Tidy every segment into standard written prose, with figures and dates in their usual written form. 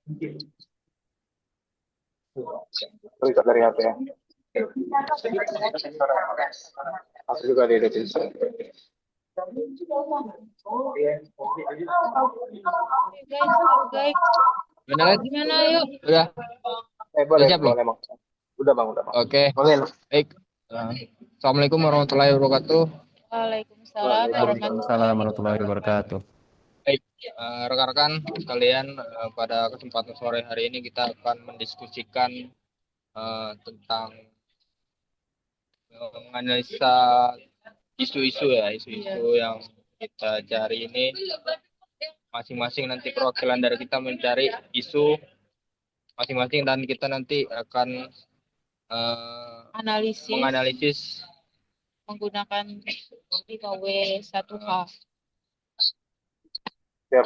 Itu dari HP ya. Aku juga di Indonesia. Oke guys, halo guys. Gimana kan? Gimana yuk? Udah, Boleh, siap nih. boleh bang. Udah bang, udah bang. Oke, Boleh. baik. Assalamualaikum warahmatullahi wabarakatuh. Waalaikumsalam Waalaikumsalam. warahmatullahi Waalaikumsalam warahmatullahi wabarakatuh. wabarakatuh. Baik, rekan-rekan sekalian, pada kesempatan sore hari ini kita akan mendiskusikan tentang menganalisa isu-isu ya, isu-isu yang kita cari ini. Masing-masing nanti perwakilan dari kita mencari isu masing-masing dan kita nanti akan Analisis menganalisis. menggunakan 5W 1H. Siap.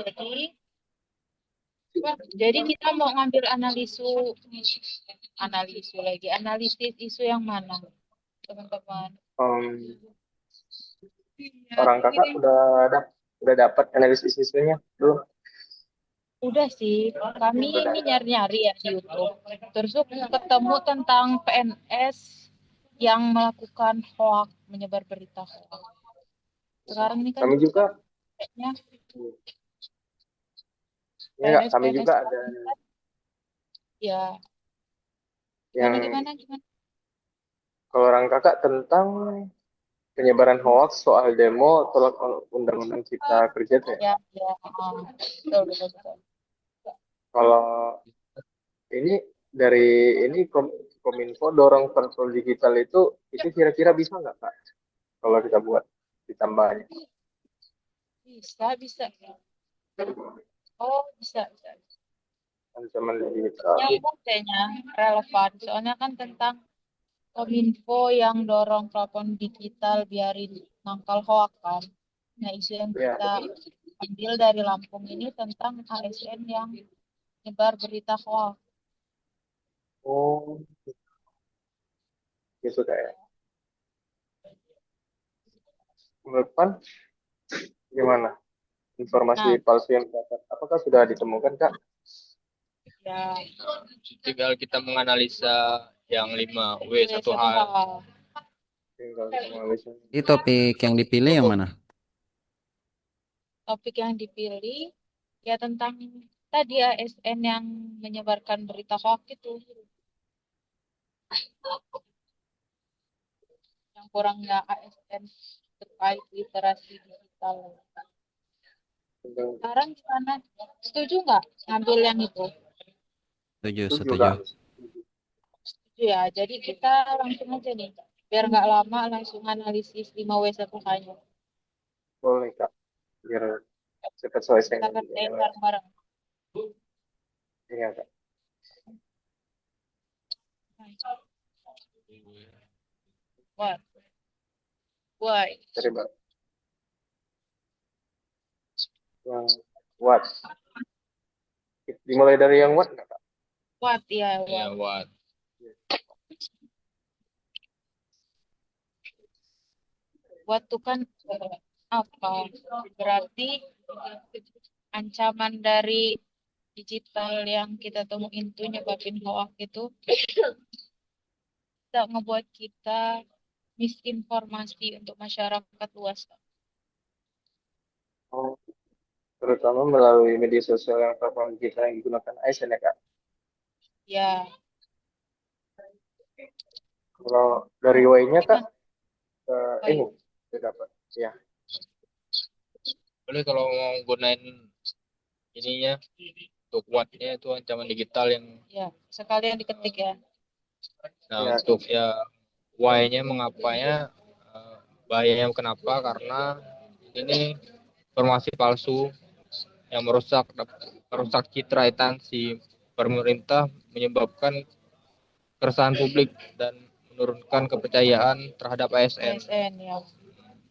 Jadi kita mau ngambil analisis isu yang mana, teman-teman? Orang kakak udah dapat analisis isunya belum? Udah sih, kami ini nyari-nyari ya di YouTube. Terus ketemu tentang PNS yang melakukan hoax, menyebar berita hoax. Sekarang ini kan Kami juga, kayaknya ya kami PNS juga ada ya yang gimana? kalau orang kakak tentang penyebaran hoax soal demo tolak undang-undang cipta kerja tuh ya. Ya, betul. Kalau ini dari ini Kominfo dorong platform digital itu kira-kira bisa nggak Kak? Kalau kita buat ditambahnya. Bisa. Oh, bisa. Ancaman digital. Nyambung kayaknya, relevan. Soalnya kan tentang Kominfo yang dorong platform digital biarin nangkal hoax kan. Nah, isu yang Ya. kita ambil dari Lampung ini tentang ASN yang nyebar berita hoax. Oh, gitu kayak. Menurut Pan, gimana? Informasi Nah, palsu yang dapat, apakah sudah ditemukan Kak? ya, Tinggal kita menganalisa yang 5W 1H. Tinggal menganalisis. Ini topik yang dipilih yang mana? Topik yang dipilih ya tentang tadi ASN yang menyebarkan berita hoax itu. Yang kurangnya ASN terkait literasi digital. Sekarang gimana? Setuju nggak ngambil yang itu? Setuju, Itu setuju. juga Setuju ya. Jadi kita langsung aja nih. Biar nggak lama langsung analisis 5W1H-nya. boleh Kak. Biar cepat selesai Kita juga. kerjain bareng-bareng. Iya Kak. What? Why? Dari Mbak. Yang what? Dimulai dari yang what nggak Kak? What ya? Ya, What? what? What tuh kan apa? Berarti ancaman dari digital yang kita temuin tuh nyebabin hoax itu bisa ngebuat kita misinformasi untuk masyarakat luas. Oh, terutama melalui media sosial yang platform digital yang digunakan ASN ya Kak. Ya, Kalau dari Y-nya Kak, gimana? ini Baik. sudah dapat. Ya. Boleh kalau mau gunain ininya untuk wattnya itu ancaman digital yang Ya, sekalian diketik ya. nah Ya, untuk ya why-nya mengapanya bahayanya kenapa karena ini informasi palsu yang merusak citra instansi pemerintah menyebabkan keresahan publik dan menurunkan kepercayaan terhadap ASN. ASN ya.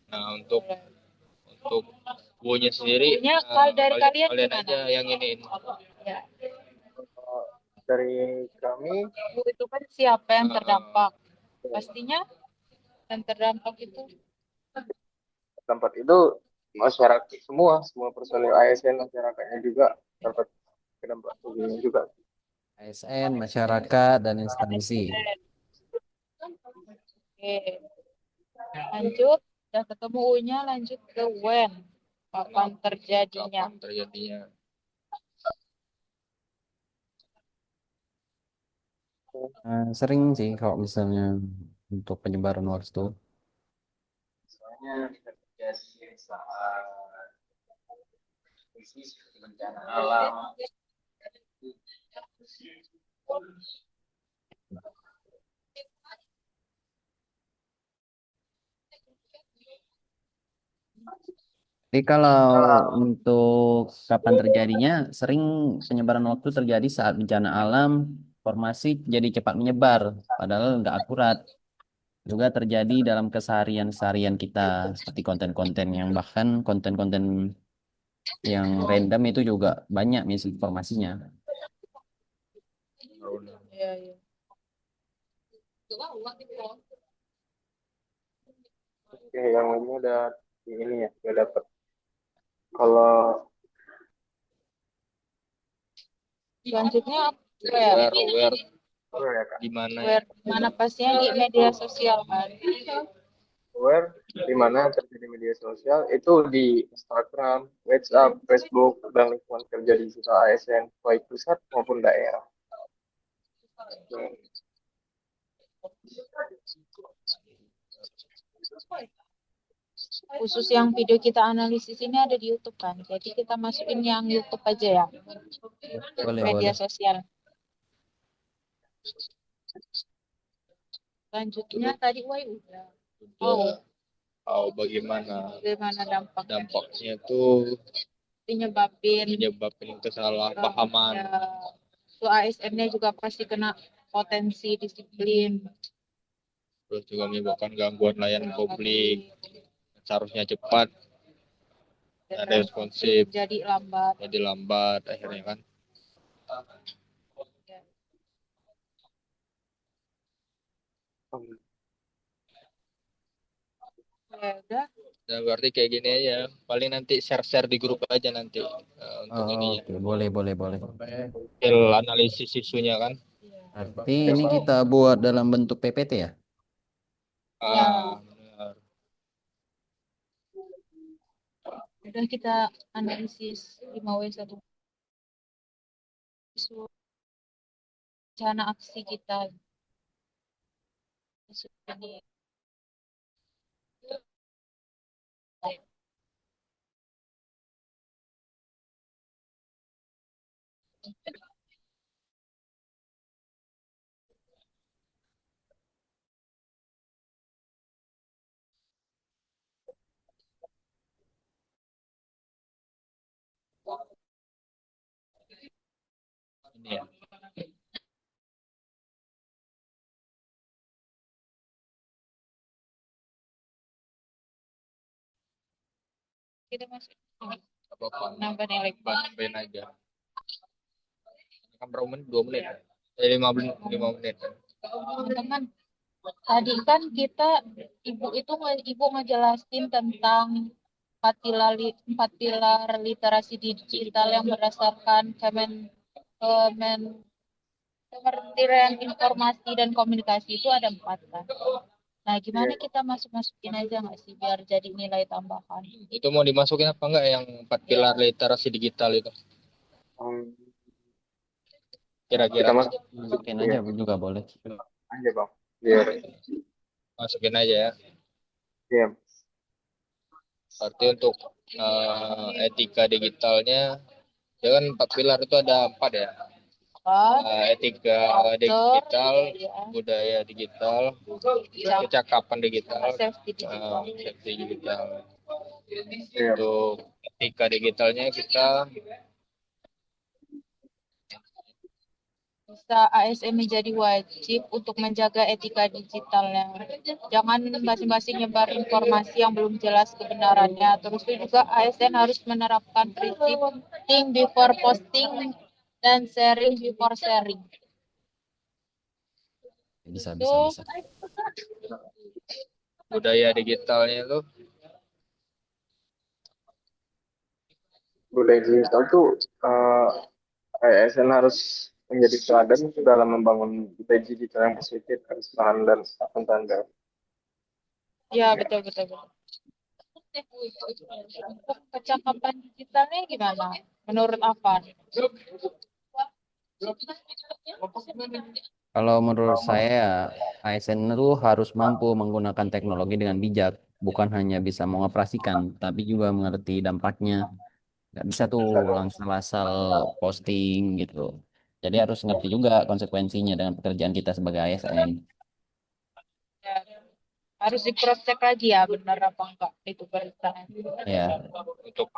Nah untuk bukunya sendiri Bukunya kalau dari kalian kalian gimana? aja yang ini. Ya, dari kami bu itu kan siapa yang terdampak? Pastinya yang terdampak itu tempat itu masyarakat semua personil ASN masyarakatnya juga dapat terdampak ini juga. ASN, masyarakat, dan instansi. Oke, lanjut. Udah ketemu U-nya, lanjut ke when. Kapan terjadinya? Kapan terjadinya? Sering sih kalau misalnya untuk penyebaran hoax itu. Misalnya terjadi saat krisis bencana alam. Jadi kalau untuk kapan terjadinya, sering penyebaran waktu terjadi saat bencana alam, informasi jadi cepat menyebar, padahal nggak akurat. Juga terjadi dalam keseharian kita, seperti konten-konten yang bahkan konten-konten yang random itu juga banyak misinformasinya. Iya, iya. Oke, yang ini udah ini ya, udah dapet. Kalau Selanjutnya where. Aware ya Kak, di mana ya? Where mana pastinya di media sosial kan. aware di mana terjadi media sosial itu di Instagram, WhatsApp, Facebook, dan lingkungan kerja digital ASN baik pusat maupun daerah. Khusus yang video kita analisis ini ada di YouTube kan. Jadi kita masukin yang YouTube aja ya. Boleh, Media boleh. sosial. Selanjutnya tadi Wai udah. Bagaimana Bagaimana dampaknya tuh menyebabkan menyebabkan kesalahpahaman, so ASN-nya juga pasti kena potensi disiplin. terus juga menyebabkan gangguan layanan publik, seharusnya cepat dan responsif, jadi lambat akhirnya kan. Ya udah. Dan berarti kayak gini aja, paling nanti share-share di grup aja nanti untuk Oh, ininya. oke, boleh, boleh, boleh. Hasil analisis isunya kan. Berarti ini kita buat dalam bentuk PPT ya? Benar. Udah kita analisis 5W1 rencana aksi kita. Ini Ini ya. kita masuk Apa-apa. nambah nilai. Nambahin aja. Kan berapa menit? 2 menit. 5 menit. Teman-teman, tadi kan kita ibu ngejelasin tentang empat pilar literasi digital yang berdasarkan Kementerian Informasi dan Komunikasi itu ada 4 kan. Nah, gimana kita masukin aja nggak sih biar jadi nilai tambahan? Itu mau dimasukin apa enggak yang 4 pilar literasi digital itu? Kira-kira Masukin aja juga boleh. aja bang, biar masukin aja ya. ya. Berarti untuk etika digitalnya, ya kan 4 pilar itu ada 4 ya. Etika digital, budaya digital, kecakapan digital, safety digital. Untuk etika digitalnya kita bisa ASN menjadi wajib untuk menjaga etika digitalnya. Jangan masing-masing nyebar informasi yang belum jelas kebenarannya. Terus juga ASN harus menerapkan prinsip think before posting dan sharing before sharing. Bisa. budaya digitalnya itu Budaya digital tuh ASN harus menjadi teladan dalam membangun budaya digital yang positif, transparan, dan akuntabel. Ya, betul, betul, betul. Untuk kecakapan digitalnya gimana? Menurut apa? Kalau menurut saya, ASN itu harus mampu menggunakan teknologi dengan bijak, bukan hanya bisa mengoperasikan, tapi juga mengerti dampaknya. Nggak bisa tuh langsung asal posting gitu. Jadi harus ngerti juga konsekuensinya dengan pekerjaan kita sebagai ASN. Ya, harus di-cross check lagi ya, benar apa enggak itu berita. Ya, Untuk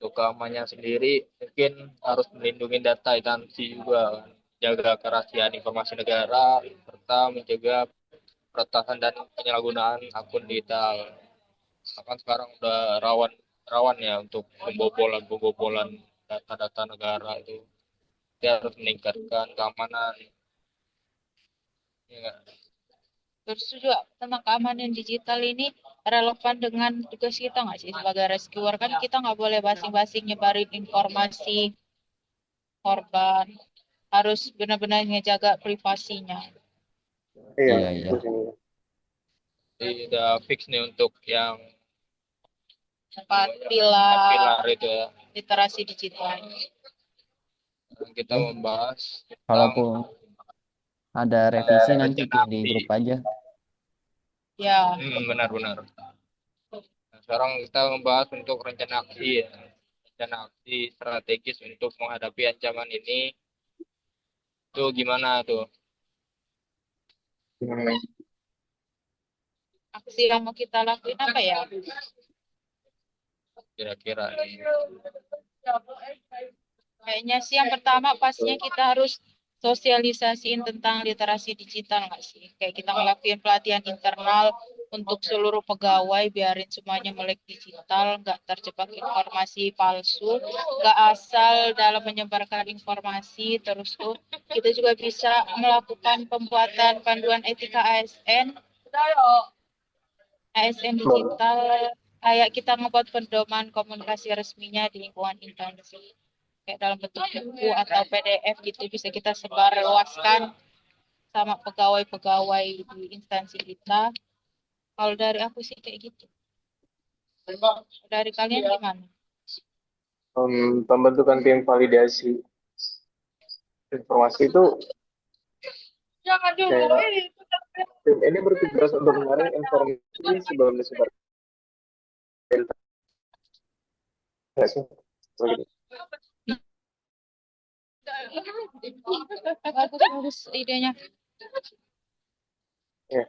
keamanannya sendiri mungkin harus melindungi data instansi juga kan. Jaga kerahasiaan informasi negara serta mencegah peretasan dan penyalahgunaan akun digital. Kan sekarang udah rawan rawan ya untuk pembobolan data-data negara itu. Dia harus meningkatkan keamanan. Ya, nggak? Terus juga tentang keamanan digital ini relevan dengan tugas kita nggak sih sebagai rescuer, kan kita nggak boleh basing-basing nyebarin informasi korban, harus benar-benar ngejaga privasinya. Iya, iya, itu iya. sih. Jadi udah fix nih untuk yang Empat 4 pilar pilar itu ya. literasi digital. Kita Oke, membahas tentang kalaupun ada revisi nanti rencana tuh di aksi. grup aja. Ya, Benar-benar. Nah, sekarang kita membahas untuk rencana aksi ya. Rencana aksi strategis untuk menghadapi ancaman ini. Itu gimana tuh Hmm. aksi yang mau kita lakuin apa ya? kira-kira nih? Kayaknya sih yang pertama pastinya kita harus sosialisasiin tentang literasi digital nggak sih? Kayak kita ngelakuin pelatihan internal untuk seluruh pegawai, biarin semuanya melek digital, nggak terjebak informasi palsu, nggak asal dalam menyebarkan informasi. Terus tuh kita juga bisa melakukan pembuatan panduan etika ASN Boleh. digital, kayak kita ngebuat pedoman komunikasi resminya di lingkungan instansi kayak dalam bentuk buku atau PDF gitu, bisa kita sebar luaskan sama pegawai-pegawai di instansi kita. Kalau dari aku sih kayak gitu. Dari kalian gimana? Pembentukan tim validasi informasi itu Jangan dulu. kayak tim ini bertugas untuk menyaring informasi sebelum disebar. Nggak sih? Begitu. Bagus, bagus idenya. Ya.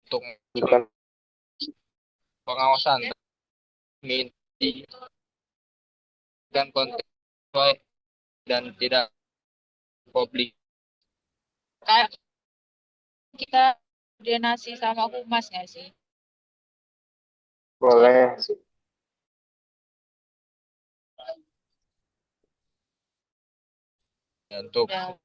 Untuk Bukan. pengawasan dan konten sesuai dan tidak publik. Kayak kita koordinasi sama humas nggak sih? Boleh. Ya, untuk Ya.